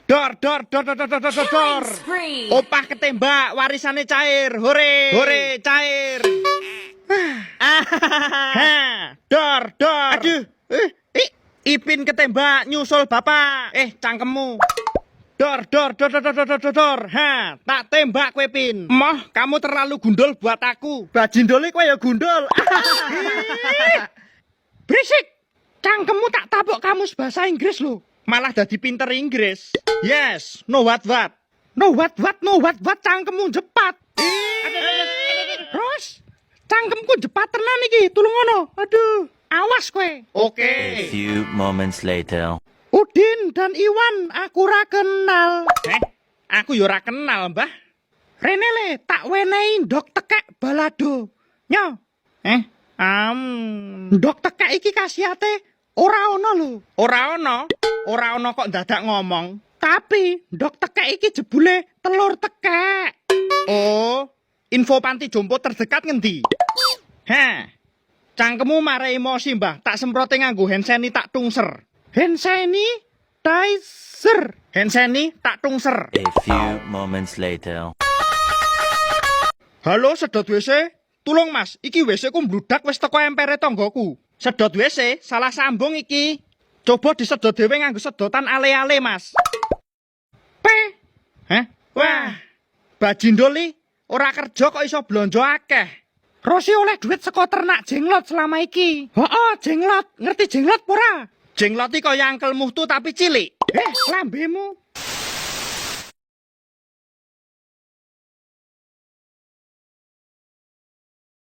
Dor, dor, dor, dor, dor, dor, dor, dor. Spree. Opah ketembak, warisannya cair. Hore, hore, cair. Dor, dor. Aduh, Ipin ketembak, nyusul bapak. Cangkemmu. Dor, dor, dor, dor, dor, dor, dor, dor. Tak tembak kue Pin. Moh, kamu terlalu gundul buat aku. Bajindole kue ya gundul. Berisik. Cangkemmu tak tabok kamus bahasa Inggris lo. Malah dadi pinter Inggris. Yes, no what. No what, cangkemmu jepat. Ros, cangkemku jepat tenan iki, tulung ngono. Aduh, awas kowe. Oke. A few moments later. Udin dan Iwan aku ra kenal. Aku yo ra kenal, Mbah. Rene le, tak wenehi ndok tekek balado. Nyo. Ndok tekek iki khasiate ora ono lho. Ora ono kok dadak ngomong. Tapi ndok tekek iki jebule telur tekek. Oh, info panti jompo terdekat ngendi? Cangkemmu mare emosi, Mbah. Tak semprote nganggo hand sanitizer tak tungser. Hand sanitizer. Hand sanitizer tak tungser. A few moments later. Halo, sedot WC. Tulung Mas, iki WC ku mbludak wis teko empere tanggoku. Sedot WC, salah sambung iki. Coba disedot dhewe nganggo sedotan ale-ale, Mas. Wah, bajindoli ora kerja kok iso blonjo akeh. Rosi oleh duit saka ternak jenglot selama iki. Jenglot. Ngerti jenglot ora? Jenglot iki kaya angkel muhtu tapi cilik. Lambemu